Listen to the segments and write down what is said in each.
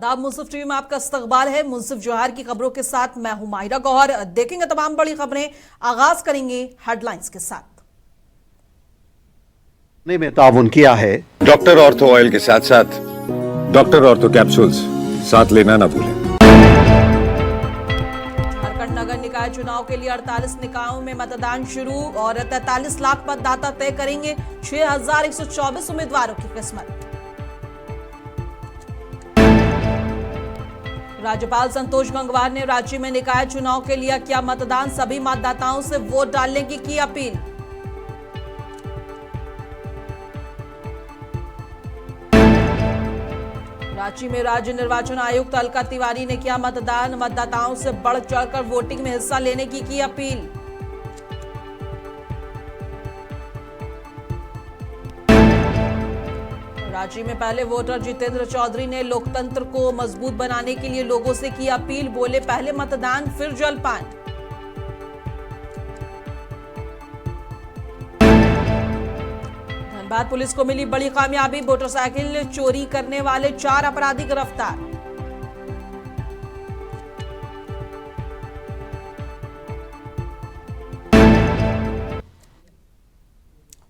आदाब, मुंसिफ टीवी में आपका इस्तकबाल है। मुंसिफ जोहर की खबरों के साथ मैं हूं माहिरा गौहर। देखेंगे तमाम बड़ी खबरें। आगाज करेंगे हेडलाइंस के साथ। में ताउन किया है डॉक्टर ऑर्थो ऑयल के साथ साथ डॉक्टर ऑर्थो कैप्सूल्स साथ लेना ना भूलें। झारखंड नगर निकाय चुनाव के लिए 48 निकायों में मतदान शुरू और 43 लाख मतदाता तय करेंगे 6124 उम्मीदवारों की किस्मत। राज्यपाल संतोष गंगवार ने रांची में निकाय चुनाव के लिए किया मतदान, सभी मतदाताओं से वोट डालने की अपील। रांची में राज्य निर्वाचन आयुक्त अलका तिवारी ने किया मतदान, मतदाताओं से बढ़ चढ़कर वोटिंग में हिस्सा लेने की अपील। रांची में पहले वोटर जितेंद्र चौधरी ने लोकतंत्र को मजबूत बनाने के लिए लोगों से की अपील, बोले पहले मतदान फिर जलपान। धनबाद पुलिस को मिली बड़ी कामयाबी, मोटरसाइकिल चोरी करने वाले 4 अपराधी गिरफ्तार।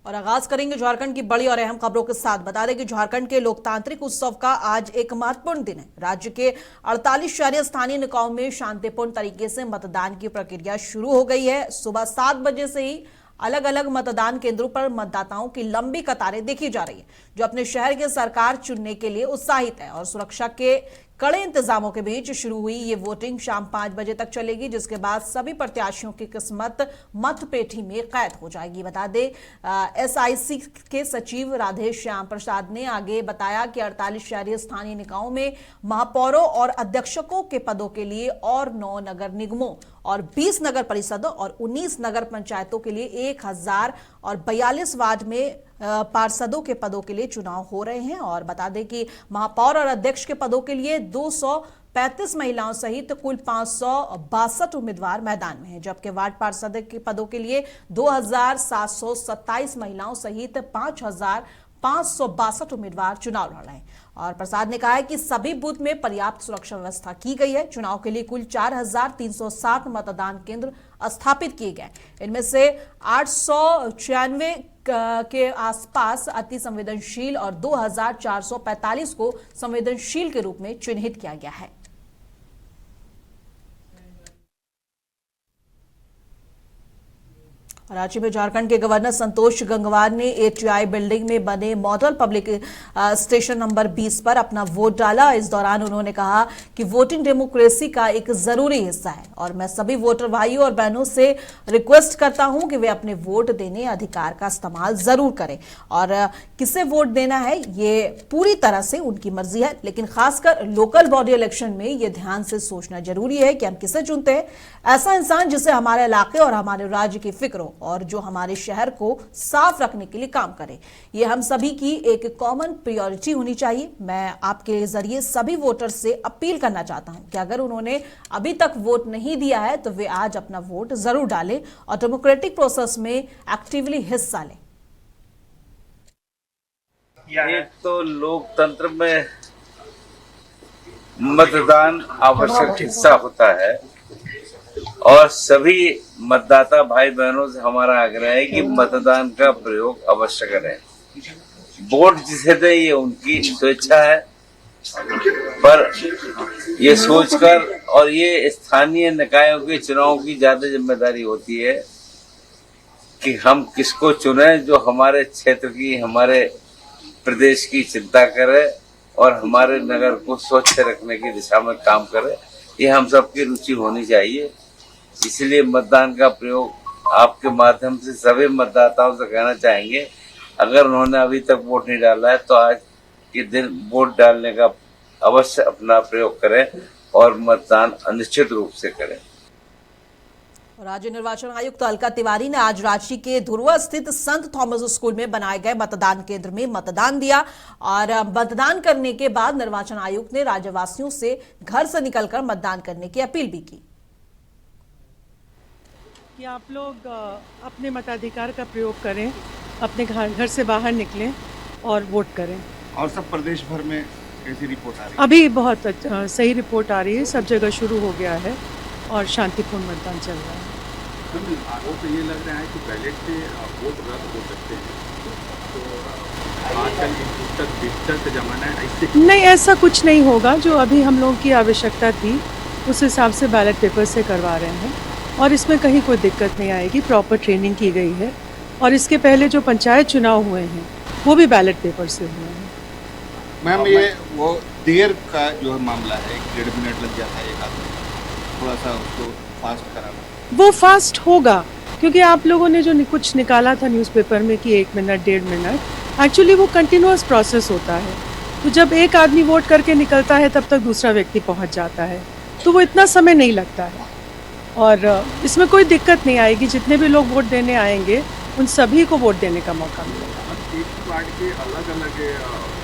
और आगाज करेंगे झारखंड की बड़ी और अहम खबरों के साथ। बता दें कि झारखंड के लोकतांत्रिक उत्सव का आज एक महत्वपूर्ण दिन है। राज्य के 48 शहरी स्थानीय निकायों में शांतिपूर्ण तरीके से मतदान की प्रक्रिया शुरू हो गई है। सुबह 7 बजे से ही अलग अलग मतदान केंद्रों पर मतदाताओं की लंबी कतारें देखी जा रही है, जो अपने शहर के सरकार चुनने के लिए उत्साहित है। और सुरक्षा के कड़े इंतजामों के बीच शुरू हुई ये वोटिंग शाम 5 बजे तक चलेगी, जिसके बाद सभी प्रत्याशियों की किस्मत मतपेटी में कैद हो जाएगी। बता दें एसआईसी के सचिव राधे श्याम प्रसाद ने आगे बताया कि 48 शहरी स्थानीय निकायों में महापौरों और अध्यक्षकों के पदों के लिए और 9 नगर निगमों और 20 नगर परिषदों और 19 नगर पंचायतों के लिए 1042 वार्ड में पार्षदों के पदों के लिए चुनाव हो रहे हैं। और बता दें कि महापौर और अध्यक्ष के पदों के लिए 235 महिलाओं सहित कुल 562 उम्मीदवार मैदान में हैं, जबकि वार्ड पार्षद के पदों के लिए 2727 महिलाओं सहित 5562 उम्मीदवार चुनाव लड़ रहे हैं। और प्रसाद ने कहा है कि सभी बूथ में पर्याप्त सुरक्षा व्यवस्था की गई है। चुनाव के लिए कुल 4307 मतदान केंद्र स्थापित किए गए। इनमें से 896 के आसपास अति संवेदनशील और 2445 को संवेदनशील के रूप में चिन्हित किया गया है। रांची में झारखंड के गवर्नर संतोष गंगवार ने एटीआई बिल्डिंग में बने मॉडल पब्लिक स्टेशन नंबर 20 पर अपना वोट डाला। इस दौरान उन्होंने कहा कि वोटिंग डेमोक्रेसी का एक जरूरी हिस्सा है और मैं सभी वोटर भाइयों और बहनों से रिक्वेस्ट करता हूं कि वे अपने वोट देने अधिकार का इस्तेमाल जरूर करें। और किसे वोट देना है ये पूरी तरह से उनकी मर्जी है, लेकिन खासकर लोकल बॉडी इलेक्शन में ये ध्यान से सोचना जरूरी है कि हम किसे चुनते हैं। ऐसा इंसान जिसे हमारे इलाके और हमारे राज्य की फिक्र हो और जो हमारे शहर को साफ रखने के लिए काम करे। ये हम सभी की एक कॉमन प्रायोरिटी होनी चाहिए। मैं आपके जरिए सभी वोटर से अपील करना चाहता हूं कि अगर उन्होंने अभी तक वोट नहीं दिया है तो वे आज अपना वोट जरूर डालें और डेमोक्रेटिक प्रोसेस में एक्टिवली हिस्सा लें। एक तो लोकतंत्र में मतदान आवश्यक हिस्सा होता है और सभी मतदाता भाई बहनों से हमारा आग्रह है कि मतदान का प्रयोग अवश्य करें। वोट जिसे दे ये उनकी स्वेच्छा है, पर ये सोचकर और ये स्थानीय निकायों के चुनाव की ज्यादा जिम्मेदारी होती है कि हम किसको चुने जो हमारे क्षेत्र की, हमारे प्रदेश की चिंता करे और हमारे नगर को स्वच्छ रखने की दिशा में काम करे। ये हम सबकी रुचि होनी चाहिए। इसलिए मतदान का प्रयोग आपके माध्यम से सभी मतदाताओं से कहना चाहेंगे, अगर उन्होंने अभी तक वोट नहीं डाला है तो आज के दिन वोट डालने का अवश्य अपना प्रयोग करें और मतदान अनिश्चित रूप से करें। राज्य निर्वाचन आयुक्त अलका तिवारी ने आज रांची के धुर्वा स्थित संत थॉमस स्कूल में बनाए गए मतदान केंद्र में मतदान दिया और मतदान करने के बाद निर्वाचन आयुक्त ने राज्यवासियों से घर से निकलकर मतदान करने की अपील भी की। कि आप लोग अपने मताधिकार का प्रयोग करें, अपने घर से बाहर निकलें और वोट करें। और सब प्रदेश भर में कैसी रिपोर्ट आ रही अभी बहुत सही रिपोर्ट आ रही है, सब जगह शुरू हो गया है और शांतिपूर्ण मतदान चल रहा है। है? मैम, आरोप ये लग रहा है कि बैलेट से वोट रद्द हो सकते हैं, तो आजकल डिजिटल का जमाना है, इससे नहीं, ऐसा कुछ नहीं होगा। जो अभी हम लोगों की आवश्यकता थी उस हिसाब से बैलेट पेपर से करवा रहे हैं और इसमें कहीं कोई दिक्कत नहीं आएगी। प्रॉपर ट्रेनिंग की गई है और इसके पहले जो पंचायत चुनाव हुए हैं वो भी बैलेट पेपर से हुए हैं। मैम ये वो देर का जो मामला है, 1.5 मिनट लग जाता है एक आदमी, थोड़ा सा उसको फास्ट कराना। वो फास्ट होगा क्योंकि आप लोगों ने जो कुछ निकाला था न्यूज़पेपर में कि 1 मिनट 1.5 मिनट, एक्चुअली वो कंटिन्यूअस प्रोसेस होता है। तो जब एक आदमी वोट करके निकलता है तब तक दूसरा व्यक्ति पहुंच जाता है, तो वो इतना समय नहीं लगता है और इसमें कोई दिक्कत नहीं आएगी। जितने भी लोग वोट देने आएंगे उन सभी को वोट देने का मौका मिलेगा। एक ही वार्ड के अलग अलग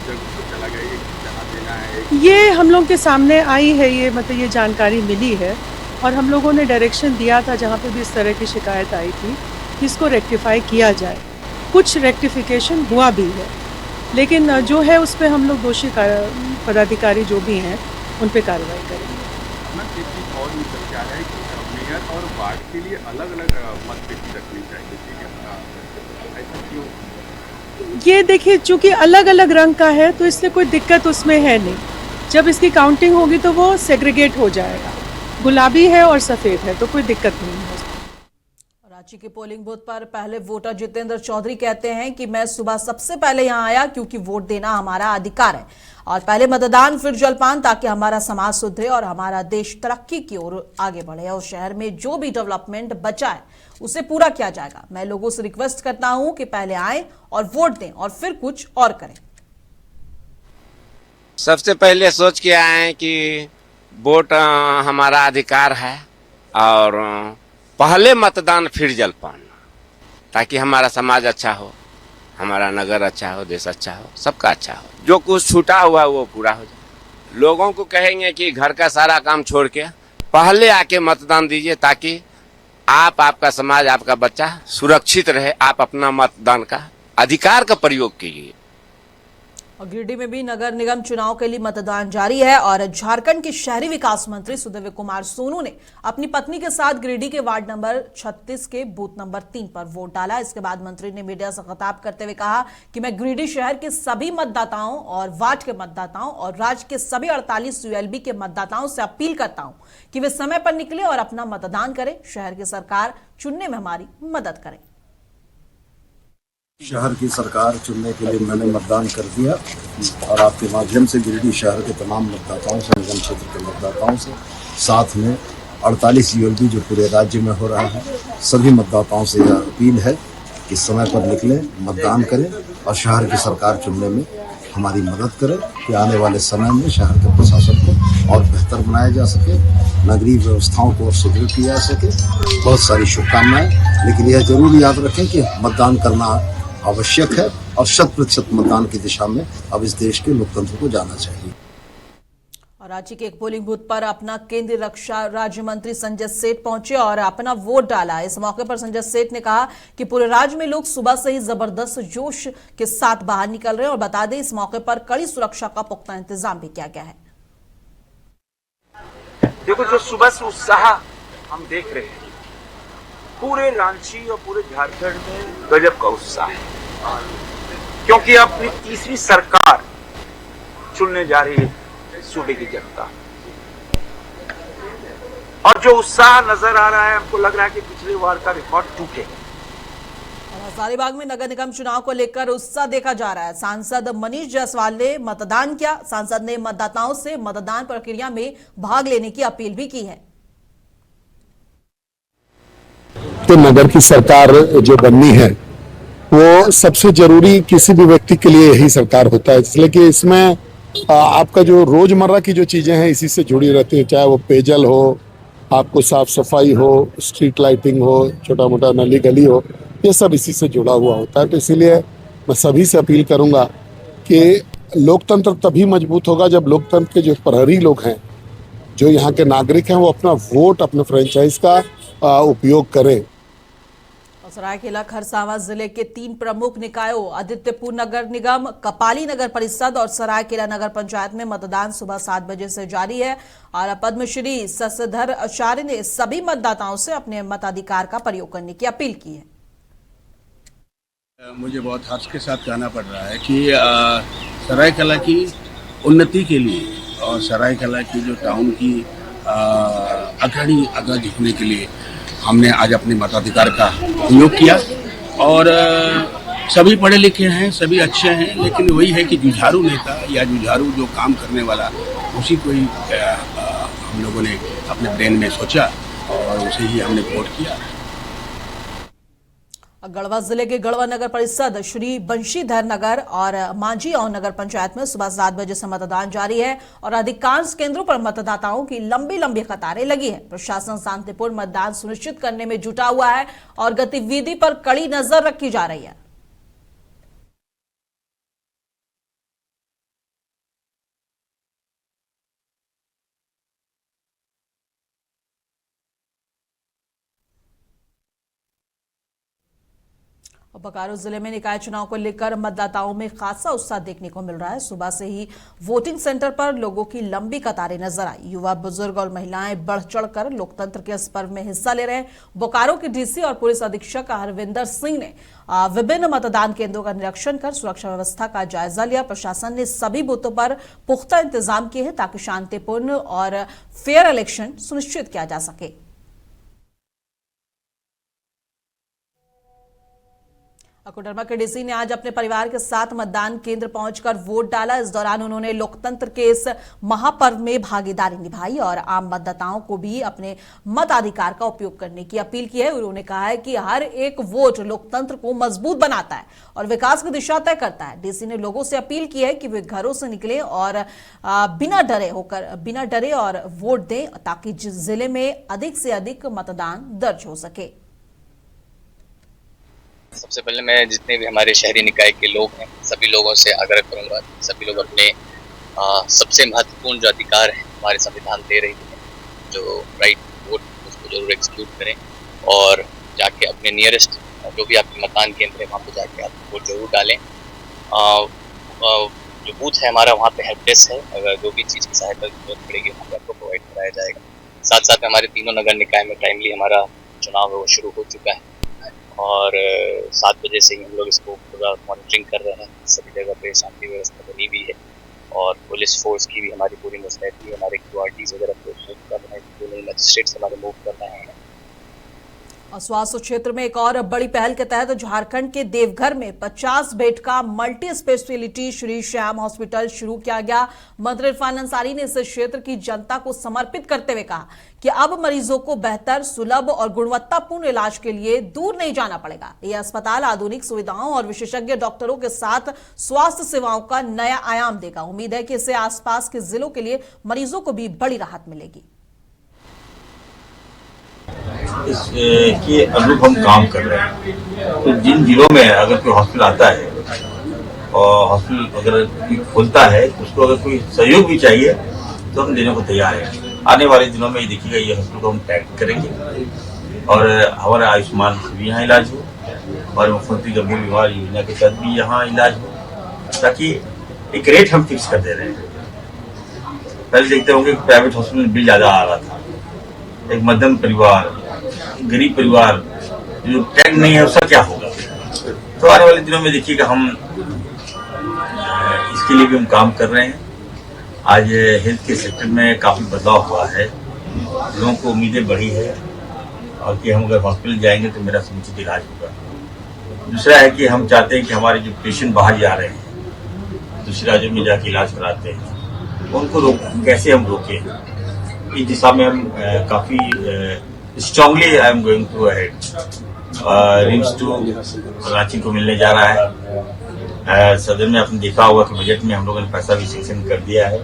जगह पर चला गया, एक जगह देना है, ये हम लोग के सामने आई है, ये मतलब ये जानकारी मिली है और हम लोगों ने डायरेक्शन दिया था जहाँ पे भी इस तरह की शिकायत आई थी कि इसको रेक्टिफाई किया जाए। कुछ रेक्टिफिकेशन हुआ भी है, लेकिन जो है उस पर हम लोग दोषी पदाधिकारी जो भी हैं उन पे कार्रवाई करेंगे। मैम एक चीज़ और भी चल के आ रहा है कि मेयर और वार्ड के लिए अलग अलग मतपेटी रखनी चाहिए, ठीक है? ऐसा क्यों? ये देखिए, चूंकि अलग अलग रंग का है तो इससे कोई दिक्कत उसमें है नहीं। जब इसकी काउंटिंग होगी तो वो सेग्रीगेट हो जाएगा। गुलाबी है और सफ़ेद है तो कोई दिक्कत नहीं है। रांची के पोलिंग बूथ पर पहले वोटर जितेंद्र चौधरी कहते हैं कि मैं सुबह सबसे पहले यहां आया क्योंकि वोट देना हमारा अधिकार है और पहले मतदान फिर जलपान, ताकि हमारा समाज सुधरे और हमारा देश तरक्की की ओर आगे बढ़े और शहर में जो भी डेवलपमेंट बचा है उसे पूरा किया जाएगा। मैं लोगों से रिक्वेस्ट करता हूं कि पहले आएं और वोट दें और फिर कुछ और करें। सबसे पहले सोच के आए हैं कि वोट हमारा अधिकार है और पहले मतदान फिर जलपान, ताकि हमारा समाज अच्छा हो, हमारा नगर अच्छा हो, देश अच्छा हो, सबका अच्छा हो। जो कुछ छूटा हुआ है वो पूरा हो जाए। लोगों को कहेंगे कि घर का सारा काम छोड़ के पहले आके मतदान दीजिए, ताकि आप, आपका समाज, आपका बच्चा सुरक्षित रहे। आप अपना मतदान का अधिकार का प्रयोग कीजिए। और गिरिडीह में भी नगर निगम चुनाव के लिए मतदान जारी है और झारखंड के शहरी विकास मंत्री सुदेव कुमार सोनू ने अपनी पत्नी के साथ गिरिडीह के वार्ड नंबर 36 के बूथ नंबर 3 पर वोट डाला। इसके बाद मंत्री ने मीडिया से खिताब करते हुए कहा कि मैं गिरिडीह शहर के सभी मतदाताओं और वार्ड के मतदाताओं और राज्य के सभी 48 यूएलबी के मतदाताओं से अपील करता हूं कि वे समय पर निकले और अपना मतदान करें। शहर की सरकार चुनने में हमारी मदद करें। शहर की सरकार चुनने के लिए मैंने मतदान कर दिया और आपके माध्यम से गिरिडीह शहर के तमाम मतदाताओं से, निगम क्षेत्र के मतदाताओं से, साथ में 48 यूएलबी जो पूरे राज्य में हो रहा है, सभी मतदाताओं से यह अपील है कि समय पर निकलें, मतदान करें और शहर की सरकार चुनने में हमारी मदद करें कि आने वाले समय में शहर के प्रशासन को और बेहतर बनाया जा सके, नगरीय व्यवस्थाओं को और सुदृढ़ किया जा सके। बहुत सारी शुभकामनाएं, लेकिन यह जरूर याद रखें कि मतदान करना आवश्यक है और 100% मतदान की दिशा में अब इस देश के लोकतंत्र को जाना चाहिए। और रांची के एक पोलिंग बूथ पर अपना केंद्रीय रक्षा राज्य मंत्री संजय सेठ पहुंचे और अपना वोट डाला। इस मौके पर संजय सेठ ने कहा कि पूरे राज्य में लोग सुबह से ही जबरदस्त जोश के साथ बाहर निकल रहे हैं और बता दें इस मौके पर कड़ी सुरक्षा का पुख्ता इंतजाम भी किया गया है। देखो, जो सुबह से उत्साह हम देख रहे हैं पूरे रांची और पूरे झारखंड में गजब का उत्साह है, क्योंकि अपनी तीसरी सरकार चुनने जा रही है सूबे की जनता। और जो उत्साह नजर आ रहा है, हमको लग रहा है कि पिछले बार का रिकॉर्ड टूटेगा। हजारीबाग में नगर निगम चुनाव को लेकर उत्साह देखा जा रहा है। सांसद मनीष जायसवाल ने मतदान किया। सांसद ने मतदाताओं से मतदान प्रक्रिया में भाग लेने की अपील भी की है। तो नगर की सरकार जो बननी है वो सबसे जरूरी किसी भी व्यक्ति के लिए यही सरकार होता है, इसलिए कि इसमें आपका जो रोजमर्रा की जो चीजें हैं इसी से जुड़ी रहती है, चाहे वो पेयजल हो, आपको साफ सफाई हो, स्ट्रीट लाइटिंग हो, छोटा मोटा नली गली हो, ये सब इसी से जुड़ा हुआ होता है। तो इसीलिए मैं सभी से अपील करूंगा कि लोकतंत्र तभी मजबूत होगा जब लोकतंत्र के जो प्रहरी लोग हैं, जो यहाँ के नागरिक हैं, वो अपना वोट अपने फ्रेंचाइज का उपयोग करें। सरायकेला खरसावां जिले के 3 प्रमुख निकायों आदित्यपुर नगर निगम, कपाली नगर परिषद और सरायकेला नगर पंचायत में मतदान सुबह 7 बजे से जारी है और पद्मश्री शशधर आचार्य ने सभी मतदाताओं से अपने मताधिकार का प्रयोग करने की अपील की है। मुझे बहुत हर्ष के साथ कहना पड़ रहा है कि सरायकेला की उन्नति के लिए और सरायकेला की जो टाउन की अग्रणी दिखने के लिए हमने आज अपने मताधिकार का उपयोग किया। और सभी पढ़े लिखे हैं, सभी अच्छे हैं, लेकिन वही है कि जुझारू नेता या जुझारू जो काम करने वाला उसी को ही हम लोगों ने अपने ब्रेन में सोचा और उसे ही हमने वोट किया। गढ़वा जिले के गढ़वा नगर परिषद, श्री बंशीधर नगर और मांझी और नगर पंचायत में सुबह 7 बजे से मतदान जारी है और अधिकांश केंद्रों पर मतदाताओं की लंबी लंबी कतारें लगी है। प्रशासन शांतिपूर्ण मतदान सुनिश्चित करने में जुटा हुआ है और गतिविधि पर कड़ी नजर रखी जा रही है। बोकारो जिले में निकाय चुनाव को लेकर मतदाताओं में खासा उत्साह देखने को मिल रहा है। सुबह से ही वोटिंग सेंटर पर लोगों की लंबी कतारें नजर आई। युवा, बुजुर्ग और महिलाएं बढ़ चढ़कर लोकतंत्र के इस पर्व में हिस्सा ले रहे हैं। बोकारो के डीसी और पुलिस अधीक्षक हरविंदर सिंह ने विभिन्न मतदान केंद्रों का निरीक्षण कर सुरक्षा व्यवस्था का जायजा लिया। प्रशासन ने सभी बूथों पर पुख्ता इंतजाम किए हैं ताकि शांतिपूर्ण और फेयर इलेक्शन सुनिश्चित किया जा सके। कोडरमा के डीसी ने आज अपने परिवार के साथ मतदान केंद्र पहुंचकर वोट डाला। इस दौरान उन्होंने लोकतंत्र के इस महापर्व में भागीदारी निभाई और आम मतदाताओं को भी अपने मताधिकार का उपयोग करने की अपील की है। उन्होंने कहा है कि हर एक वोट लोकतंत्र को मजबूत बनाता है और विकास की दिशा तय करता है। डीसी ने लोगों से अपील की है कि वे घरों से निकलें और बिना डरे और वोट दें ताकि जिले में अधिक से अधिक मतदान दर्ज हो सके। सबसे पहले मैं जितने भी हमारे शहरी निकाय के लोग हैं सभी लोगों से आग्रह करूंगा सभी लोग अपने सबसे महत्वपूर्ण जो अधिकार है हमारे संविधान दे रही है जो राइट वोट उसको जरूर एक्सक्यूट करें और जाके अपने नियरेस्ट जो भी आपके मतदान केंद्र है वहाँ पे जाके आप वोट जरूर डालें। जो बूथ है हमारा वहाँ पे हेल्प डेस्क है, अगर जो भी चीज़ की सहायता की जरूरत पड़ेगी वहाँ पे आपको प्रोवाइड कराया जाएगा। साथ साथ हमारे तीनों नगर निकाय में टाइमली हमारा चुनाव है वो शुरू हो चुका है और 7 बजे से ही हम लोग इसको पूरा मॉनिटरिंग कर रहे हैं। सभी जगह पे शांति व्यवस्था बनी हुई है और पुलिस फोर्स की भी हमारी पूरी मुस्तैदी है। हमारे QRTs वगैरह मूव कर रहे हैं, दोनों मजिस्ट्रेट्स हमारे मूव कर रहे हैं। और स्वास्थ्य क्षेत्र में एक और बड़ी पहल के तहत झारखंड के देवघर में 50 बेड का multi speciality Shri Shyam hospital शुरू किया गया। मंत्री इरफान अंसारी ने इस क्षेत्र की जनता को समर्पित करते हुए कहा कि अब मरीजों को बेहतर, सुलभ और गुणवत्तापूर्ण इलाज के लिए दूर नहीं जाना पड़ेगा। यह अस्पताल आधुनिक सुविधाओं और विशेषज्ञ डॉक्टरों के साथ स्वास्थ्य सेवाओं का नया आयाम देगा। उम्मीद है कि इससे आसपास के जिलों के लिए मरीजों को भी बड़ी राहत मिलेगी। इसके अनुरूप हम काम कर रहे हैं। तो जिन जिलों में अगर कोई हॉस्पिटल आता है और हॉस्पिटल अगर खुलता है उसको अगर कोई सहयोग भी चाहिए तो हम देने को तैयार हैं। आने वाले दिनों में ये देखिएगा ये हॉस्पिटल को हम टैग करेंगे और हमारा आयुष्मान भी यहाँ इलाज हो और मुख्यमंत्री गंभीर बीमार योजना के तहत भी यहाँ इलाज हो, ताकि एक रेट हम फिक्स कर दे रहे हैं। पहले देखते होंगे प्राइवेट हॉस्पिटल में बिल ज़्यादा आ रहा था, एक मध्यम परिवार, गरीब परिवार जो टैग नहीं है उसका क्या होगा। तो आने वाले दिनों में देखिएगा हम इसके लिए भी हम काम कर रहे हैं। आज हेल्थ के सेक्टर में काफ़ी बदलाव हुआ है, लोगों को उम्मीदें बढ़ी है और कि हम अगर हॉस्पिटल जाएंगे तो मेरा समुचित इलाज होगा। दूसरा है कि हम चाहते हैं कि हमारे जो पेशेंट बाहर जा रहे हैं, दूसरे राज्यों में जाके इलाज कराते हैं, उनको कैसे हम रोकें, इस दिशा में हम काफ़ी strongly I am going to ahead. RIMS to Ranchi को मिलने जा रहा है। सदन में आपने देखा होगा कि बजट में हम लोगों ने पैसा भी सेंक्शन कर दिया है,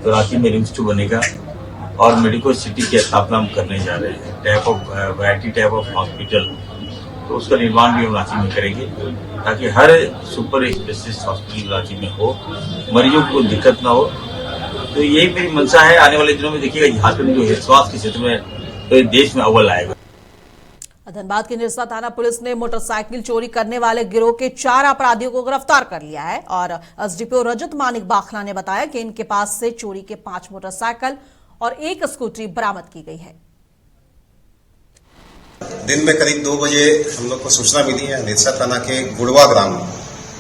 तो रांची में रिम्स 2 बनेगा और मेडिकल सिटी की स्थापना हम करने जा रहे हैं। Type of variety type of hospital, तो उसका निर्माण भी हम रांची में करेंगे ताकि हर सुपर स्पेशलिस्ट हॉस्पिटल रांची में हो, मरीजों को दिक्कत ना हो। तो यही मेरी मंशा है। आने वाले दिनों में देखिएगा झारखंड जो है स्वास्थ्य के क्षेत्र में तो देश में अव्वल आएगा। धनबाद की निरसा थाना पुलिस ने मोटरसाइकिल चोरी करने वाले गिरोह के 4 अपराधियों को गिरफ्तार कर लिया है और एसडीपीओ रजत मानिक बाखला ने बताया कि इनके पास से चोरी के 5 मोटरसाइकिल और 1 स्कूटरी बरामद की गई है। दिन में करीब 2 बजे हम लोग को सूचना मिली है। निरसा थाना के गुड़वा ग्राम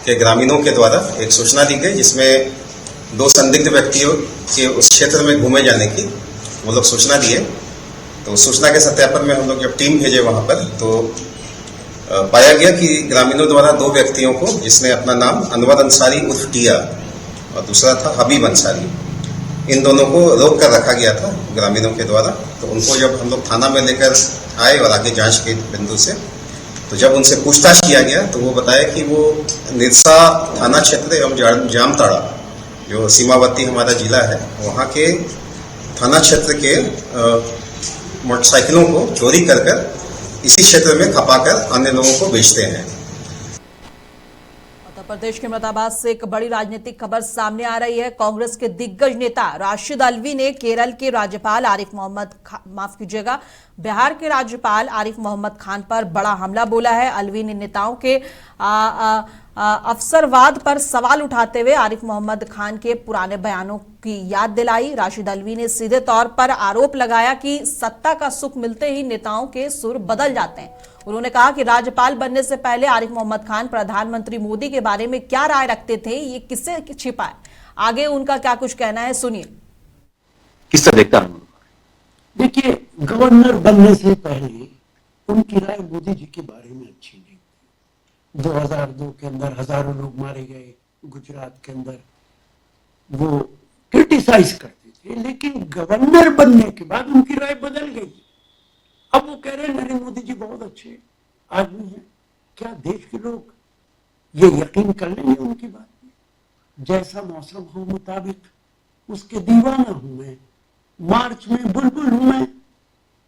के ग्रामीणों के द्वारा एक सूचना दी गई, जिसमें 2 संदिग्ध व्यक्तियों के उस क्षेत्र में घूमे जाने की वो लोग सूचना दिए। तो सूचना के सत्यापन में हम लोग जब टीम भेजे वहां पर, तो पाया गया कि ग्रामीणों द्वारा 2 व्यक्तियों को, जिसने अपना नाम अनवर अंसारी उर्फ टिया और दूसरा था हबीब अंसारी, इन दोनों को रोक कर रखा गया था ग्रामीणों के द्वारा। तो उनको जब हम लोग थाना में लेकर आए और आगे जांच के बिंदु से, तो जब उनसे पूछताछ किया गया तो वो बताया कि वो निरसा थाना क्षेत्र एवं जामताड़ा, जो सीमावर्ती हमारा जिला है, वहाँ के थाना क्षेत्र के मोटरसाइकिलों को चोरी कर इसी क्षेत्र में खपाकर अन्य लोगों को बेचते हैं। उत्तर प्रदेश के मुरादाबाद से एक बड़ी राजनीतिक खबर सामने आ रही है। कांग्रेस के दिग्गज नेता राशिद अल्वी ने केरल के राज्यपाल बिहार के राज्यपाल आरिफ मोहम्मद खान पर बड़ा हमला बोला है। अल्वी ने नेताओं के अवसरवाद पर सवाल उठाते हुए आरिफ मोहम्मद खान के पुराने बयानों की याद दिलाई। राशिद अल्वी ने सीधे तौर पर आरोप लगाया कि सत्ता का सुख मिलते ही नेताओं के सुर बदल जाते हैं। उन्होंने कहा कि राज्यपाल बनने से पहले आरिफ मोहम्मद खान प्रधानमंत्री मोदी के बारे में क्या राय रखते थे, ये किससे छिपा है। आगे उनका क्या कुछ कहना है, सुनिए। किससे देखता हूं? देखिए, गवर्नर बनने से पहले उनकी राय मोदी जी के बारे में अच्छी नहीं थी। 2002 के अंदर हजारों लोग मारे गए, गुजरात के अंदर वो क्रिटिसाइज करते थे, लेकिन गवर्नर बनने के बाद उनकी राय बदल गई। अब वो कह रहे हैं नरेंद्र मोदी जी बहुत अच्छे आदमी हैं। क्या देश के लोग ये यकीन कर लेंगे उनकी बात में? जैसा मौसम हो मुताबिक उसके दीवाना हूं मैं। मार्च में बुलबुल हूं मैं,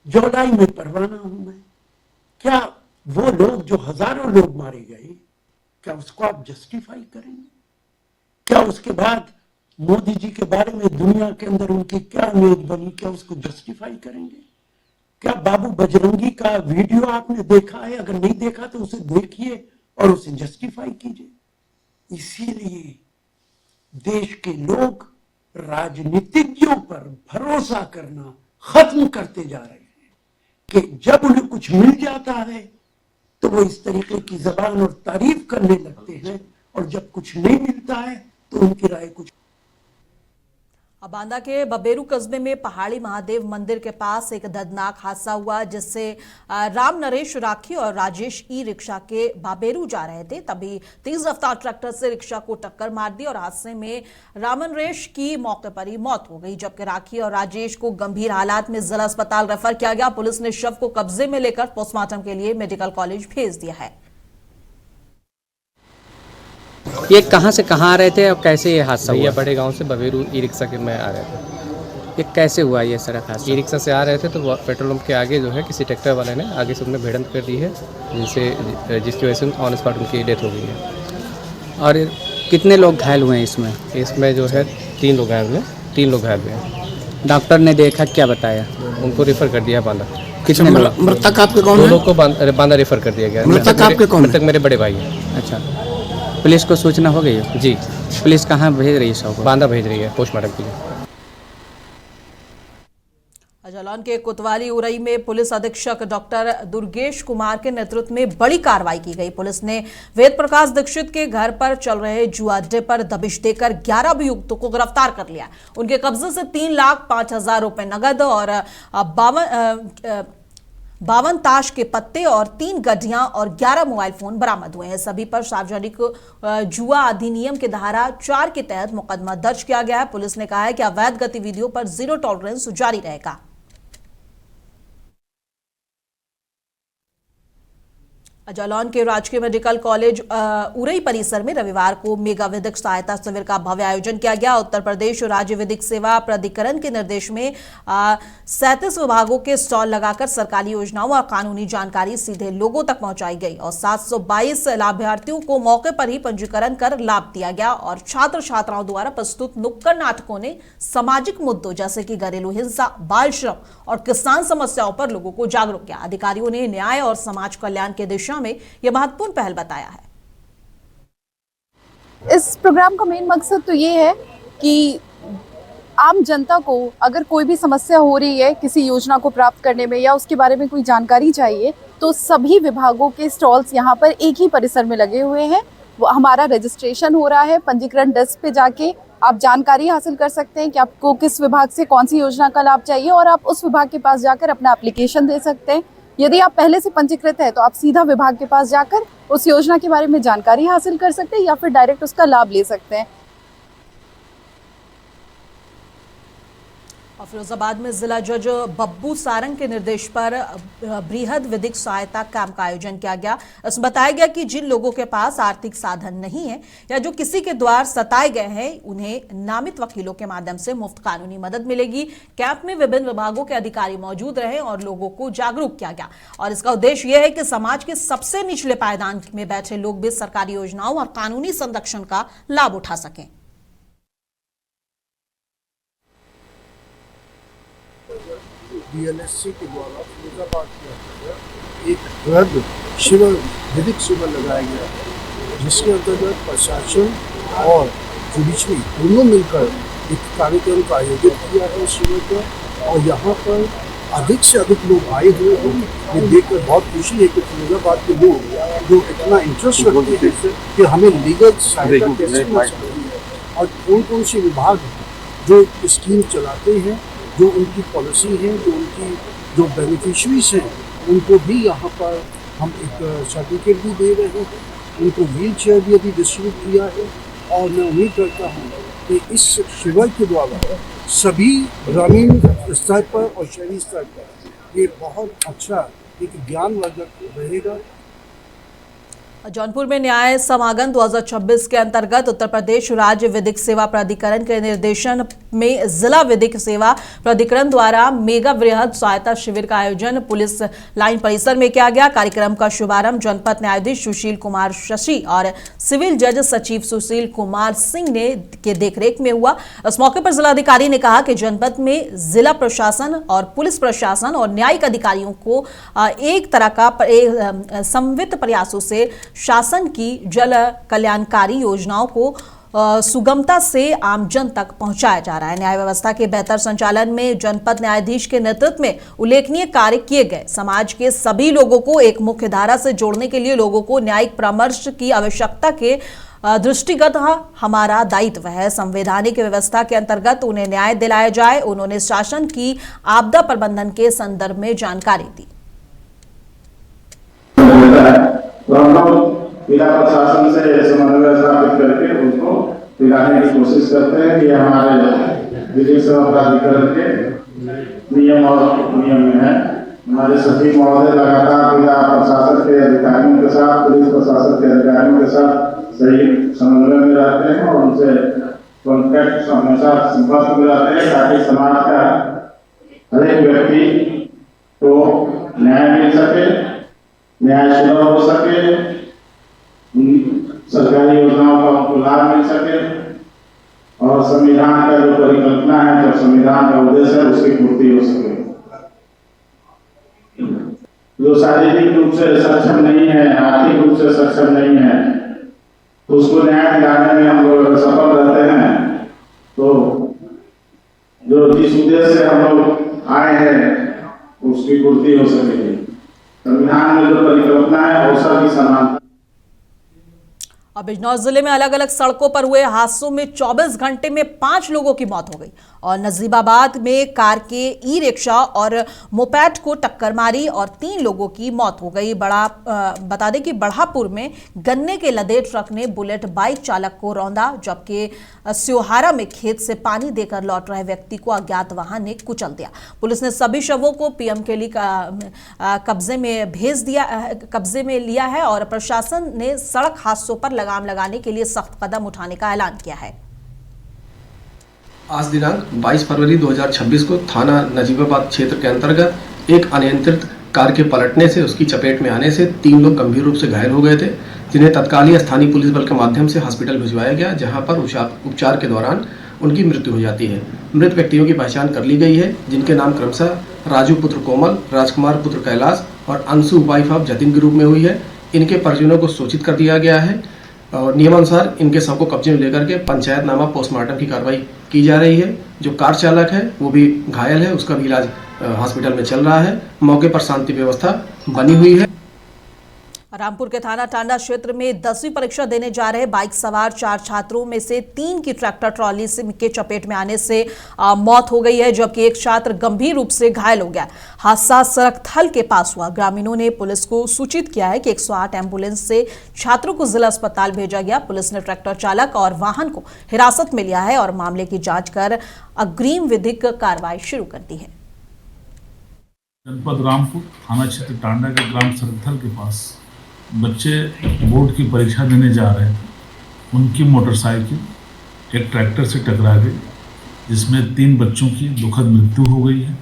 जुलाई में परवाना हूं मैं। क्या वो लोग जो हजारों लोग मारे गए, क्या उसको आप जस्टिफाई करेंगे? क्या उसके बाद मोदी जी के बारे में दुनिया के अंदर उनकी क्या इमेज बनी, क्या उसको जस्टिफाई करेंगे? क्या बाबू बजरंगी का वीडियो आपने देखा है? अगर नहीं देखा तो उसे देखिए और उसे जस्टिफाई कीजिए। इसीलिए देश के लोग राजनीतिज्ञों पर भरोसा करना खत्म करते जा रहे हैं कि जब उन्हें कुछ मिल जाता है तो वो इस तरीके की जबान और तारीफ करने लगते हैं, और जब कुछ नहीं मिलता है तो उनकी राय कुछ। अब बांदा के बबेरू कस्बे में पहाड़ी महादेव मंदिर के पास एक दर्दनाक हादसा हुआ, जिससे राम नरेश राखी और राजेश ई रिक्शा के बाबेरू जा रहे थे। तभी तेज रफ्तार ट्रैक्टर से रिक्शा को टक्कर मार दी और हादसे में रामनरेश की मौके पर ही मौत हो गई, जबकि राखी और राजेश को गंभीर हालात में जिला अस्पताल रेफर किया गया। पुलिस ने शव को कब्जे में लेकर पोस्टमार्टम के लिए मेडिकल कॉलेज भेज दिया है। ये कहाँ से कहाँ आ रहे थे और कैसे ये हादसा हुआ? ये बड़े गांव से बबेरू ई रिक्शा के में आ रहे थे। ये कैसे हुआ ये सड़क हादसा? ई रिक्शा से आ रहे थे तो पेट्रोल पंप के आगे जो है किसी ट्रैक्टर वाले ने आगे से उन्हें भिड़ंत कर दी है, जिसकी वजह से ऑन स्पॉट उनकी डेथ हो गई है। और कितने लोग घायल हुए हैं इसमें? इसमें जो है 3 लोग घायल हुए, 3 लोग घायल हुए। डॉक्टर ने देखा, क्या बताया? उनको रेफर कर दिया बांदा। कितने लोग? मृतक आपके कौन है? 2 लोग को बांदा रेफर कर दिया गया। मृतक आपके कौन? मृतक मेरे बड़े भाई हैं। अच्छा, पुलिस को सूचना हो गई है? जी। पुलिस कहाँ भेज रही है शव? बांदा भेज रही है पोस्टमार्टम के लिए। जालौन के कोतवाली उरई में पुलिस अधीक्षक डॉक्टर दुर्गेश कुमार के नेतृत्व में बड़ी कार्रवाई की गई। पुलिस ने वेद प्रकाश दीक्षित के घर पर चल रहे जुआ अड्डे पर दबिश देकर 11 अभियुक्तों को गिरफ्तार कर लिया। उनके कब्जे से 3,05,000 रुपए नगद और 52 ताश के पत्ते और 3 गड्डियां और 11 मोबाइल फोन बरामद हुए हैं। सभी पर सार्वजनिक जुआ अधिनियम के धारा 4 के तहत मुकदमा दर्ज किया गया है। पुलिस ने कहा है कि अवैध गतिविधियों पर जीरो टॉलरेंस जारी रहेगा। जालौन के राजकीय मेडिकल कॉलेज उरई परिसर में रविवार को मेगा विधिक सहायता शिविर का भव्य आयोजन किया गया। उत्तर प्रदेश राज्य विधिक सेवा प्राधिकरण के निर्देश में 37 विभागों के स्टॉल लगाकर सरकारी योजनाओं और कानूनी जानकारी सीधे लोगों तक पहुंचाई गई और 722 लाभार्थियों को मौके पर ही पंजीकरण कर लाभ दिया गया। और छात्र छात्राओं द्वारा प्रस्तुत नुक्कड़ नाटकों ने सामाजिक मुद्दों जैसे कि घरेलू हिंसा, बाल श्रम और किसान समस्याओं पर लोगों को जागरूक किया। अधिकारियों ने न्याय और समाज कल्याण के दिशा में यह महत्वपूर्ण पहल बताया है। इस प्रोग्राम का मेन मकसद तो ये है कि आम जनता को अगर कोई भी समस्या हो रही है किसी योजना को प्राप्त करने में या उसके बारे में कोई जानकारी चाहिए तो सभी विभागों के स्टॉल्स यहाँ पर एक ही परिसर में लगे हुए हैं। वो हमारा रजिस्ट्रेशन हो रहा है, पंजीकरण डेस्क पे जाके आप जानकारी हासिल कर सकते हैं कि आपको किस विभाग से कौन सी योजना का लाभ चाहिए और आप उस विभाग के पास जाकर अपना एप्लीकेशन दे सकते हैं। यदि आप पहले से पंजीकृत है तो आप सीधा विभाग के पास जाकर उस योजना के बारे में जानकारी हासिल कर सकते हैं या फिर डायरेक्ट उसका लाभ ले सकते हैं। और फिरोजाबाद में जिला जज बब्बू सारंग के निर्देश पर बृहद विधिक सहायता कैंप का आयोजन किया गया। इसमें बताया गया कि जिन लोगों के पास आर्थिक साधन नहीं है या जो किसी के द्वारा सताए गए हैं उन्हें नामित वकीलों के माध्यम से मुफ्त कानूनी मदद मिलेगी। कैंप में विभिन्न विभागों के अधिकारी मौजूद रहे और लोगों को जागरूक किया गया और इसका उद्देश्य यह है कि समाज के सबसे निचले पायदान में बैठे लोग भी सरकारी योजनाओं और कानूनी संरक्षण का लाभ उठा सकें। DLSC के द्वारा फिरोजाबाद के अंतर्गत एक बृहद शिविर, विधिक शिविर लगाया गया जिसके अंतर्गत प्रशासन और जुडिशरी दोनों मिलकर एक कार्यक्रम का आयोजित किया है शिविर पर। और यहाँ पर अधिक से अधिक लोग आए हुए हैं। ये देखकर बहुत खुशी है कि फिरोजाबाद के लोग जो इतना इंटरेस्ट रखते हैं कि हमें लीगल सहायता कैसे मिल सकती है और कौन कौन से विभाग जो स्कीम चलाते हैं, जो उनकी पॉलिसी है, जो बेनिफिशरीज हैं, उनको भी यहाँ पर हम एक सर्टिफिकेट भी दे रहे हैं। उनको व्हील चेयर भी अभी डिस्ट्रीब्यूट किया है और मैं उम्मीद करता हूँ कि इस शिविर के द्वारा सभी ग्रामीण स्तर पर और शहरी स्तर पर ये बहुत अच्छा एक ज्ञानवर्धक रहेगा। जौनपुर में न्याय समागम 2026 के अंतर्गत उत्तर प्रदेश राज्य विधिक सेवा प्राधिकरण के निर्देशन में जिला विधिक सेवा प्राधिकरण द्वारा मेगा वृहद सहायता शिविर का आयोजन पुलिस लाइन परिसर में किया गया। कार्यक्रम का शुभारंभ जनपद न्यायाधीश सुशील कुमार शशि और सिविल जज सचिव सुशील कुमार सिंह ने के देखरेख में हुआ। इस मौके पर जिलाधिकारी ने कहा कि जनपद में जिला प्रशासन और पुलिस प्रशासन और न्यायिक अधिकारियों को एक तरह का समन्वित प्रयासों से शासन की जल कल्याणकारी योजनाओं को सुगमता से आमजन तक पहुंचाया जा रहा है। न्याय व्यवस्था के बेहतर संचालन में जनपद न्यायाधीश के नेतृत्व में उल्लेखनीय कार्य किए गए। समाज के सभी लोगों को एक मुख्य धारा से जोड़ने के लिए लोगों को न्यायिक परामर्श की आवश्यकता के दृष्टिगत हमारा दायित्व है। संवैधानिक व्यवस्था के अंतर्गत उन्हें न्याय दिलाया जाए। उन्होंने शासन की आपदा प्रबंधन के संदर्भ में जानकारी दी। तो हम लोग जिला प्रशासन से समन्वय स्थापित करके उसको दिलाने की कोशिश करते हैं कि हमारे विधिक सेवा प्राधिकरण के नियम और नियम में है। हमारे सभी महोदय लगातार जिला प्रशासन के अधिकारियों के साथ, पुलिस प्रशासन के अधिकारियों के साथ सही समन्वय में रहते हैं और उनसे कॉन्टैक्ट हमेशा संपर्क में रहते हैं ताकि समाज का हर एक व्यक्ति को न्याय मिल सके, न्याय सुलभ हो सके, सरकारी योजनाओं का उनको लाभ मिल सके और संविधान का जो परिकल्पना है, जो संविधान का उद्देश्य है, उसकी पूर्ति हो सके। जो शारीरिक रूप से सक्षम नहीं है, आर्थिक रूप से सक्षम नहीं है, तो उसको न्याय दिलाने में हम लोग सफल रहते हैं। तो जो जिस उद्देश्य से हम लोग आए हैं उसकी पूर्ति हो सकेगी। संविधान में जो परिकल्पना है वो सभी समान। बिजनौर जिले में अलग अलग सड़कों पर हुए हादसों में 24 घंटे में 5 लोगों की मौत हो गई और नजीबाबाद में कार के ई रिक्शा और मोपेड को टक्कर मारी और 3 लोगों की मौत हो गई। बता दें कि बढ़ापुर में गन्ने के लदे ट्रक ने बुलेट बाइक चालक को रौंदा, जबकि स्योहारा में खेत से पानी देकर लौट रहे व्यक्ति को अज्ञात वाहन ने कुचल दिया। पुलिस ने सभी शवों को पीएम के लिए कब्जे में लिया है और प्रशासन ने सड़क हादसों पर लगाम लगाने के लिए सख्त कदम उठाने का ऐलान किया है। आज दिनांक 22 फरवरी 2026 को थाना नजीबाबाद क्षेत्र के अंतर्गत एक अनियंत्रित कार के पलटने से उसकी चपेट में आने से 3 लोग गंभीर रूप से घायल हो गए थे, जिन्हें तत्कालीन स्थानीय पुलिस बल के माध्यम से हॉस्पिटल भिजवाया गया, जहां पर उपचार के दौरान उनकी मृत्यु हो जाती है। मृत व्यक्तियों की पहचान कर ली गई है, जिनके नाम क्रमशः राजू पुत्र कोमल, राजकुमार पुत्र कैलाश और अंशु वाइफ ऑफ जतिन के रूप में हुई है। इनके परिजनों को सूचित कर दिया गया है और नियमानुसार इनके शव को कब्जे में लेकर के पंचायतनामा पोस्टमार्टम की कार्रवाई की जा रही है। जो कार चालक है वो भी घायल है, उसका भी इलाज हॉस्पिटल में चल रहा है। मौके पर शांति व्यवस्था बनी हुई है। रामपुर के थाना टांडा क्षेत्र में 10वीं परीक्षा देने जा रहे बाइक सवार 4 छात्रों में से 3 की ट्रैक्टर ट्रॉली के चपेट में आने से मौत हो गई है, जबकि एक छात्र गंभीर रूप से घायल हो गया। हादसा सड़क थल के पास हुआ। ग्रामीणों ने पुलिस को सूचित किया है कि 108 एम्बुलेंस से छात्रों को जिला अस्पताल भेजा गया। पुलिस ने ट्रैक्टर चालक और वाहन को हिरासत में लिया है और मामले की जाँच कर अग्रिम विधिक कार्रवाई शुरू कर दी है। जनपद रामपुर थाना क्षेत्र टांडा के ग्राम सरथल के पास बच्चे बोर्ड की परीक्षा देने जा रहे थे। उनकी मोटरसाइकिल एक ट्रैक्टर से टकरा गई, जिसमें 3 बच्चों की दुखद मृत्यु हो गई है।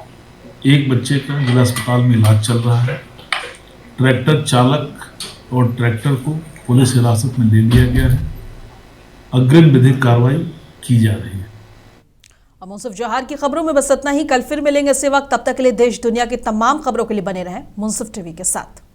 एक बच्चे का जिला अस्पताल में इलाज चल रहा है। ट्रैक्टर चालक और ट्रैक्टर को पुलिस हिरासत में ले लिया गया है। अग्रिम विधिक कार्रवाई की जा रही है। मुंसिफ जौहर की खबरों में बस इतना ही। कल फिर मिलेंगे इसी वक्त। तब तक के लिए देश दुनिया की तमाम खबरों के लिए बने रहें मुंसिफ टीवी के साथ।